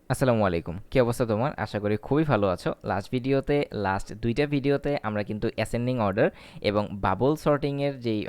আসসালামু আলাইকুম, কি অবস্থা তোমার? আশা করি খুবই ভালো আছো। লাস্ট দুইটা ভিডিওতে আমরা কিন্তু অ্যাসেন্ডিং অর্ডার এবং বাবল সর্টিং এর যেই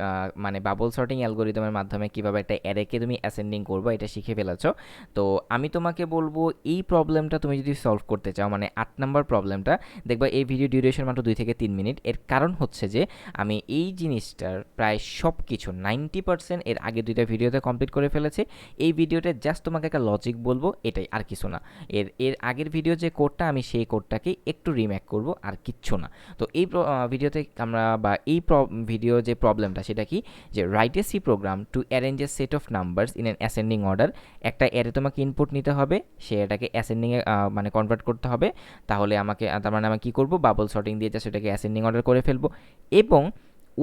মানে বাবল সর্টিং অ্যালগোরিদমের মাধ্যমে কিভাবে একটা অ্যারেকে তুমি অ্যাসেন্ডিং করবে এটা শিখে ফেলেছো। তো আমি তোমাকে বলবো, এই প্রবলেমটা তুমি যদি সলভ করতে চাও, মানে 8 নম্বর প্রবলেমটা, দেখবা এই ভিডিও ডিউরেশন মাত্র 2 থেকে 3 মিনিট। এর কারণ হচ্ছে যে আমি এই জিনিসটার প্রায় সব কিছু 90% এর আগে দুইটা ভিডিওতে কমপ্লিট করে ফেলেছি। এই ভিডিওতে জাস্ট তোমাকে একটা লজিক বলবো, এটাই, আর কিছু না। এর এর আগের ভিডিও যে কোডটা, আমি সেই কোডটাকে একটু রিমেক করব, আর কিচ্ছু না। তো এই ভিডিওতে আমরা, বা এই ভিডিও যে প্রবলেমটা সেটা কি, যে write a C program to arrange a set of numbers in an ascending order. একটা অ্যারে তোমাকে ইনপুট নিতে হবে, সে এটাকে অ্যাসেন্ডিংয়ে মানে কনভার্ট করতে হবে। তাহলে তার মানে আমি কী করবো, বাবল সর্টিং দিয়ে জাস্ট সেটাকে অ্যাসেন্ডিং অর্ডার করে ফেলবো, এবং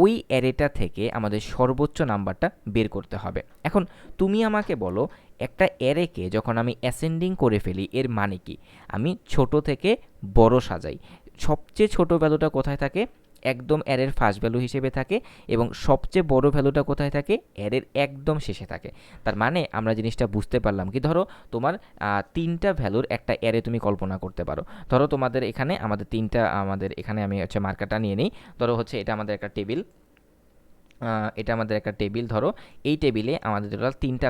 ওই অ্যারেটা থেকে আমাদের সর্বোচ্চ নাম্বারটা বের করতে হবে। এখন তুমি আমাকে বলো, একটা অ্যারেকে যখন আমি অ্যাসেন্ডিং করে ফেলি এর মানে কি? আমি ছোট থেকে বড় সাজাই। সবচেয়ে ছোট ভ্যালুটা কোথায় থাকে? একদম অ্যারের ফার্স্ট ভ্যালু হিসেবে থাকে। এবং সবচেয়ে বড় ভ্যালুটা কোথায় থাকে? অ্যারের একদম শেষে থাকে। তার মানে আমরা জিনিসটা বুঝতে পারলাম কি, ধরো তোমার 3টা ভ্যালুর একটা অ্যারে তুমি কল্পনা করতে পারো। ধরো তোমাদের এখানে আমাদের এখানে আমি হচ্ছে মার্কারটা নিয়ে নিই। ধরো হচ্ছে এটা আমাদের একটা টেবিল, ধরো এই টেবিলে আমাদের টোটাল 3টা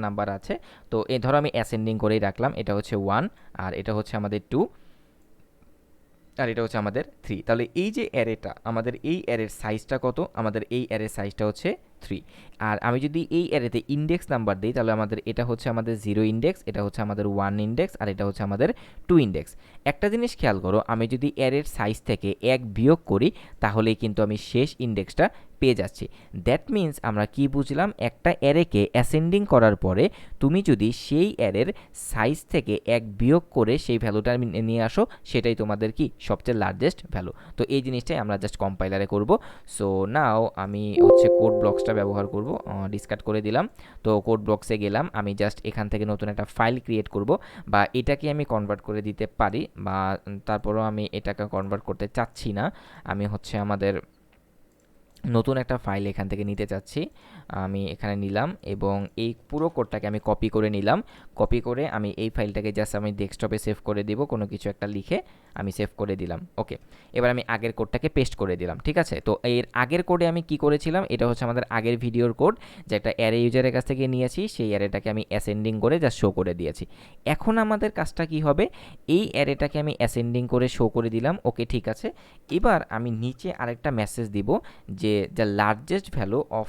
নাম্বার আছে। তো এই ধরো আমি অ্যাসেন্ডিং করেই রাখলাম, এটা হচ্ছে 1, আর এটা হচ্ছে আমাদের 2, আর এটা হচ্ছে আমাদের 3। তাহলে এই যে অ্যারেটা, আমাদের এই অ্যারের সাইজটা কত? আমাদের এই অ্যারের সাইজটা হচ্ছে 3। আর আমি যদি এই অ্যারেতে ইন্ডেক্স নাম্বার দিই, তাহলে এটা হচ্ছে আমাদের 0 ইন্ডেক্স, এটা হচ্ছে আমাদের 1 ইন্ডেক্স, আর এটা হচ্ছে আমাদের 2 ইন্ডেক্স। একটা জিনিস খেয়াল করো, আমি যদি অ্যারের সাইজ থেকে 1 বিয়োগ করি, তাহলেই কিন্তু আমি শেষ ইন্ডেক্সটা পেয়ে যাচ্ছি। দ্যাট মিন্স আমরা কি বুঝলাম, একটা অ্যারেকে অ্যাসেন্ডিং করার পরে তুমি যদি সেই অ্যারের সাইজ থেকে 1 বিয়োগ করে সেই ভ্যালুটা নিয়ে আসো, সেটাই তোমাদের কি সবচেয়ে লার্জেস্ট ভ্যালু। তো এই জিনিসটাই আমরা জাস্ট কম্পাইলারে করব। সো নাও আমি হচ্ছে কোড ব্লকসটা ব্যবহার করব, ডিসকার্ড করে দিলাম। তো কোড ব্লকসে গেলাম, আমি জাস্ট এখান থেকে নতুন একটা ফাইল ক্রিয়েট করব, বা এটাকে আমি কনভার্ট করে দিতে পারি, বা তারপরেও আমি এটাকে কনভার্ট করতে চাচ্ছি না। আমি হচ্ছে আমাদের নতুন একটা ফাইল এখান থেকে নিতে চাচ্ছি। আমি এখানে নিলাম, এবং এই পুরো কোডটাকে আমি কপি করে নিলাম। কপি করে আমি এই ফাইলটাকে জাস্ট আমি ডেস্কটপে সেভ করে দিব, কোনো কিছু একটা লিখে আমি সেভ করে দিলাম। ওকে, এবার আমি আগের কোডটাকে পেস্ট করে দিলাম। ঠিক আছে, তো এর আগের কোডে আমি কি করেছিলাম, এটা হচ্ছে আমাদের আগের ভিডিওর কোড, যে একটা অ্যারে ইউজারের কাছ থেকে নিয়েছি, সেই অ্যারেটাকে আমি অ্যাসেন্ডিং করে জাস্ট শো করে দিয়েছি। এখন আমাদের কাজটা কি হবে, এই অ্যারেটাকে আমি অ্যাসেন্ডিং করে শো করে দিলাম। ওকে, ঠিক আছে। এবার আমি নিচে আরেকটা মেসেজ দিব, যে the largest value of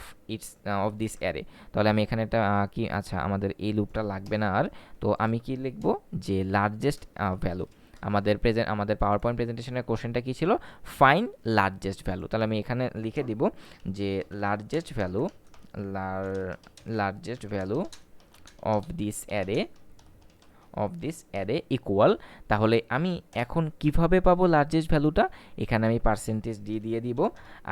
of this array. তাহলে আমি এখানে একটা কি, আচ্ছা আমাদের এই লুপটা লাগবে না আর। তো আমি কি লিখব, যে লার্জেস্ট ভ্যালু। আমাদের পাওয়ার পয়েন্ট প্রেজেন্টেশনের কোশ্চেনটা কী ছিল, ফাইন লার্জেস্ট ভ্যালু। তাহলে আমি এখানে লিখে দিব যে largest value, largest value of this array equal. তাহলে আমি এখন কিভাবে পাবো লার্জেস্ট ভ্যালুটা? এখানে আমি পার্সেন্টেজ দিয়ে দিব।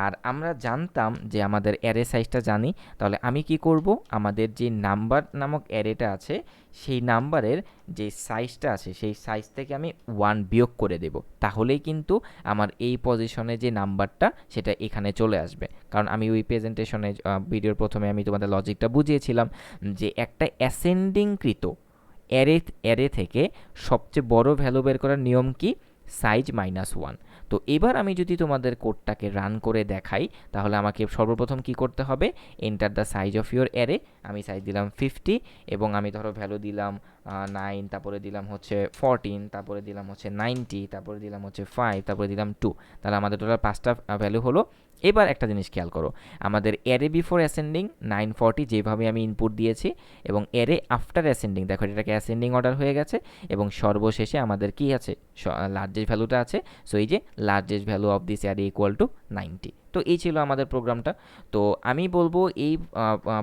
আর আমরা জানতাম যে আমাদের অ্যারে সাইজটা জানি, তাহলে আমি কি করব, আমাদের যে নাম্বার নামক অ্যারেটা আছে, সেই নাম্বারের যে সাইজটা আছে, সেই সাইজ থেকে আমি 1 বিয়োগ করে দেব। তাহলেই কিন্তু আমার এই পজিশনে যে নাম্বারটা, সেটা এখানে চলে আসবে। কারণ আমি ওই প্রেজেন্টেশনে ভিডিওর প্রথমে আমি তোমাদের লজিকটা বুঝিয়েছিলাম, যে একটা অ্যাসেন্ডিংকৃত অ্যারে থেকে সবচেয়ে বড় ভ্যালু বের করার নিয়ম কি, সাইজ -1। তো এবার আমি যদি তোমাদের কোডটাকে রান করে দেখাই, তাহলে আমাকে সর্বপ্রথম কি করতে হবে, enter the size of your array. আমি সাইজ দিলাম 50, এবং আমি ধরো ভ্যালু দিলাম 9, তারপরে দিলাম হচ্ছে 14, তারপরে দিলাম হচ্ছে 90, তারপরে দিলাম হচ্ছে 5, তারপরে দিলাম 2। তাহলে আমাদের টোটাল 5টা ভ্যালু হলো। এবার একটা জিনিস খেয়াল করো, আমাদের অ্যারে বিফোর অ্যাসেন্ডিং 940 যেভাবে আমি ইনপুট দিয়েছি, এবং অ্যারে আফটার অ্যাসেন্ডিং, দেখো এটাকে অ্যাসেন্ডিং অর্ডার হয়ে গেছে, এবং সর্বশেষে আমাদের কি আছে, লার্জেস্ট ভ্যালুটা আছে। সো এই যে largest value of this array equal to 90। তো এই ছিল আমাদের প্রোগ্রামটা। তো আমি বলবো, এই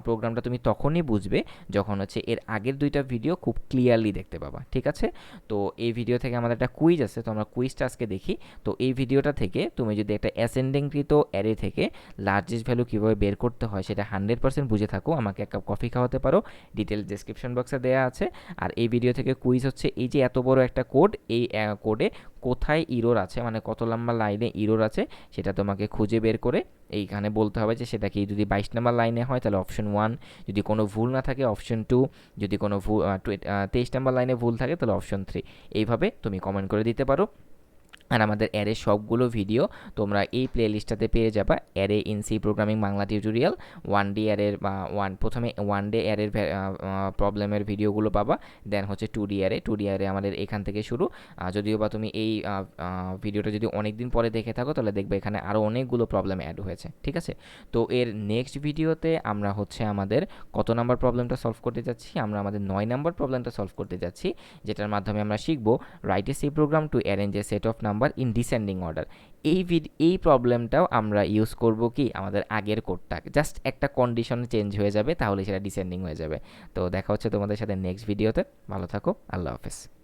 প্রোগ্রামটা তুমি তখনই বুঝবে যখন হচ্ছে এর আগের দুইটা ভিডিও খুব ক্লিয়ারলি দেখতে পাবা। ঠিক আছে, তো এই ভিডিও থেকে আমাদের একটা কুইজ আছে, তো আমরা কুইজটা আজকে দেখি। তো এই ভিডিওটা থেকে তুমি যদি একটা অ্যাসেন্ডিংকৃত অ্যারে থেকে লার্জেস্ট ভ্যালু কীভাবে বের করতে হয় সেটা 100% বুঝে থাকো, আমাকে এক কাপ কফি খাওয়াতে পারো, ডিটেল ডেসক্রিপশন বক্সে দেওয়া আছে। আর এই ভিডিও থেকে কুইজ হচ্ছে, এই যে এত বড় একটা কোড, এই কোডে কোথায় ইরর আছে, মানে কত নাম্বার লাইনে ইরর আছে সেটা তোমাকে খুঁজে বের করে এইখানে বলতে হবে যে সেটা কি। যদি 22 নাম্বার লাইনে হয় তাহলে অপশন 1, যদি কোনো ভুল না থাকে অপশন 2, যদি কোনো 23 নাম্বার লাইনে ভুল থাকে তাহলে অপশন 3। এইভাবে তুমি কমেন্ট করে দিতে পারো। আর আমাদের অ্যারের সবগুলো ভিডিও তোমরা এই প্লে লিস্টটাতে পেয়ে যাবা। Array in C programming Bangla tutorial, 1D অ্যারের বা প্রথমে 1 ডে অ্যারের প্রবলেমের ভিডিওগুলো পাবা, দেন হচ্ছে 2D অ্যারে আমাদের এখান থেকে শুরু। যদিও বা তুমি এই ভিডিওটা যদি অনেক দিন পরে দেখে থাকো তাহলে দেখবে এখানে আরও অনেকগুলো প্রবলেম অ্যাড হয়েছে, ঠিক আছে। তো এর নেক্সট ভিডিওতে আমরা হচ্ছে আমাদের কত নাম্বার প্রবলেমটা সলভ করতে যাচ্ছি, আমরা আমাদের 9 নাম্বার প্রবলেমটা সলভ করতে যাচ্ছি, যেটার মাধ্যমে আমরা শিখবো write a C program to arrange a set of number in descending order. এই প্রবলেমটাও আমরা ইউজ করব কি আমাদের আগের কোডটা, জাস্ট একটা কন্ডিশন চেঞ্জ হয়ে যাবে তাহলে সেটা ডিসেন্ডিং হয়ে যাবে। তো দেখা হচ্ছে তোমাদের সাথে নেক্সট ভিডিওতে। ভালো থাকো, আল্লাহ হাফেজ।